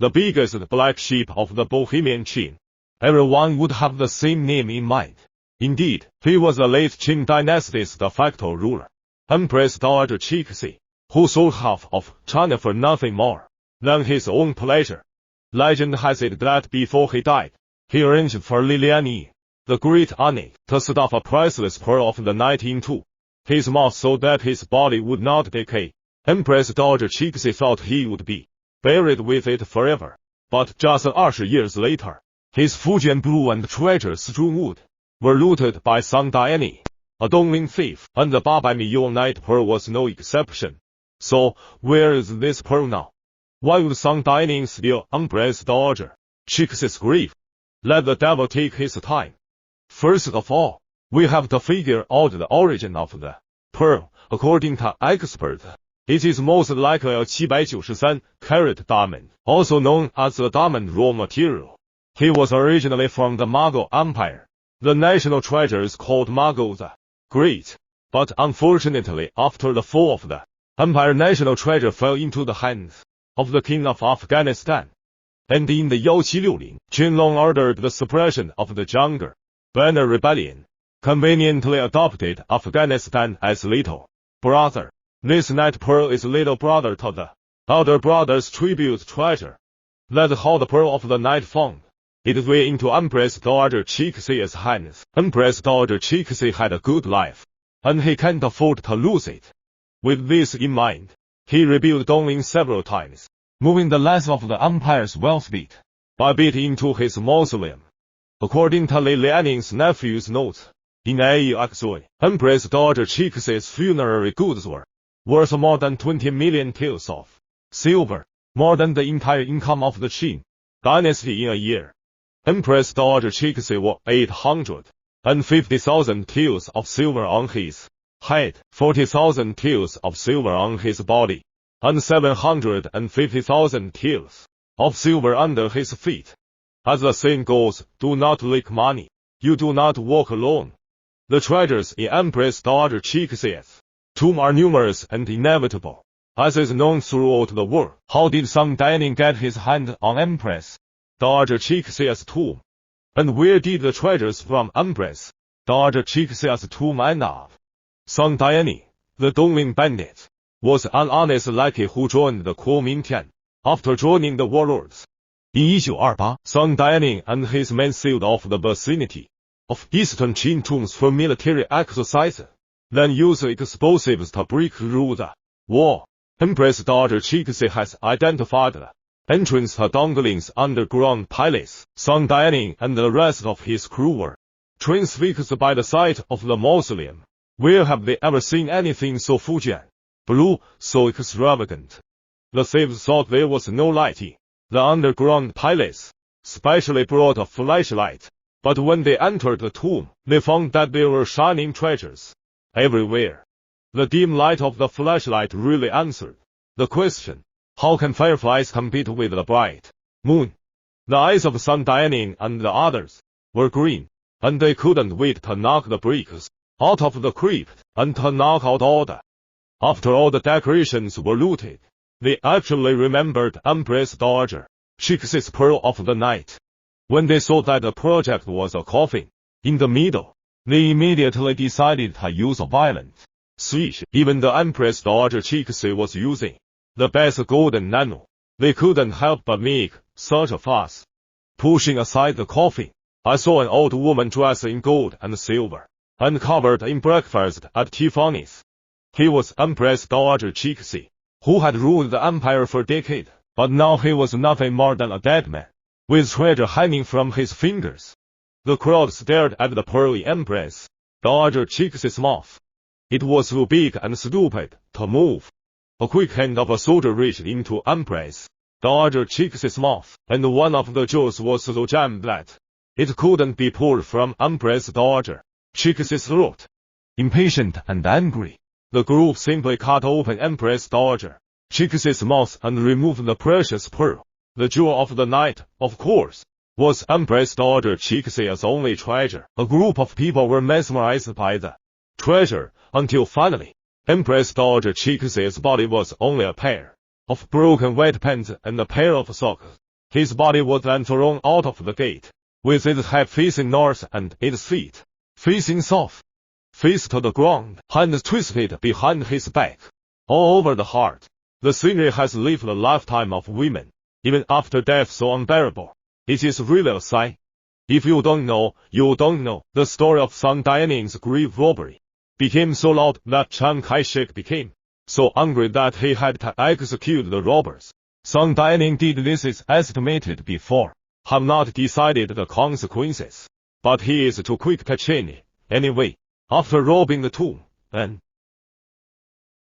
the biggest black sheep of the Bohemian chain. Everyone would have the same name in mind. Indeed, he was the late Qing dynasty's de facto ruler, Empress Dowager Cixi, who sold half of China for nothing more than his own pleasure. Legend has it that before he died, he arranged for Liliani, the great Anik, to stuff a priceless pearl of the night into his mouth so that his body would not decay. Empress Dowager Cixi thought he would be buried with it forever. But just 20 years later, his Fujian blue and treasure-strewn wood were looted by Song Diany, a Dongling thief, and the 800 million night pearl was no exception. So, where is this pearl now? Why would Song Diany steal Empress Dowager Cixi's grave? Let the devil take his time. First of all, we have to figure out the origin of the pearl. According to experts, it is most likely a 793-carat diamond, also known as the diamond raw material. He was originally from the Mughal Empire. The national treasure is called Mughal the Great, but unfortunately after the fall of the empire, national treasure fell into the hands of the king of Afghanistan. And in the 1760, Qianlong ordered the suppression of the Junggar Banner Rebellion, conveniently adopted Afghanistan as little brother. This night pearl is little brother to the elder brother's tribute treasure. That's how the pearl of the night found its way into Empress Dowager Cixi's hands. Empress Dowager Cixi had a good life, and he can't afford to lose it. With this in mind, he rebuilt Dongling several times, moving the last of the empire's wealth bit by bit into his mausoleum. According to Li Lianing's nephew's notes, in Aixuy, Empress Dowager Cixi's funerary goods were worth more than 20 million taels of silver, more than the entire income of the Qing dynasty in a year. Empress Dowager Cixi wore 850,000 taels of silver on his head, 40,000 taels of silver on his body, and 750,000 taels of silver under his feet. As the saying goes, do not lick money, you do not walk alone. The treasures in Empress Dowager Cixi's tomb are numerous and inevitable, as is known throughout the world. How did Song Diany get his hand on Empress Dowager Cixi's tomb? And where did the treasures from Empress Dowager Cixi's tomb end up? Song Diany, the Dongling bandit, was an honest lackey who joined the Kuomintang after joining the warlords. In 1928, Song Diany and his men sealed off the vicinity of eastern Qin tombs for military exercises, then used explosives to break through the wall. Empress Dowager Cixi has identified the entrance to Dongling's underground palace. Song Diany and the rest of his crew were transfixed by the sight of the mausoleum. Where have they ever seen anything so Fujian blue, so extravagant? The thieves thought there was no light in the underground palace, specially brought a flashlight. But when they entered the tomb, they found that there were shining treasures everywhere. The dim light of the flashlight really answered the question, how can fireflies compete with the bright moon? The eyes of Song Diany and the others were green, and they couldn't wait to knock the bricks out of the crypt and to knock out all the. After all the decorations were looted, they actually remembered Empress Dowager Cixi's pearl of the night. When they saw that the project was a coffin in the middle, they immediately decided to use a violent switch. Even the Empress Dowager Cixi was using the best golden nano. They couldn't help but make such a fuss. Pushing aside the coffin, I saw an old woman dressed in gold and silver, and covered in breakfast at Tiffany's. He was Empress Dowager Cixi, who had ruled the empire for decades, but now he was nothing more than a dead man, with treasure hanging from his fingers. The crowd stared at the pearly Empress Dowager Cixi's mouth. It was too big and stupid to move. A quick hand of a soldier reached into Empress Dowager Cixi's mouth, and one of the jaws was so jammed that it couldn't be pulled from Empress Dowager Cixi's throat. Impatient and angry, the group simply cut open Empress Dowager Cixi's mouth and removed the precious pearl. The jewel of the night, of course, was Empress Dowager Cixi's only treasure. A group of people were mesmerized by the treasure, until finally, Empress Dowager Cixi's body was only a pair of broken white pants and a pair of socks. His body was then thrown out of the gate, with its head facing north and its feet facing south. Face to the ground, hands twisted behind his back, all over the heart. The scenery has lived a lifetime of women, even after death so unbearable. It is really a sigh. If you don't know, you don't know. The story of Sun Daining's grave robbery became so loud that Chiang Kai-shek became so angry that he had to execute the robbers. Sun Daining did this is estimated before. Have not decided the consequences. But he is too quick to change. Anyway, after robbing the tomb, and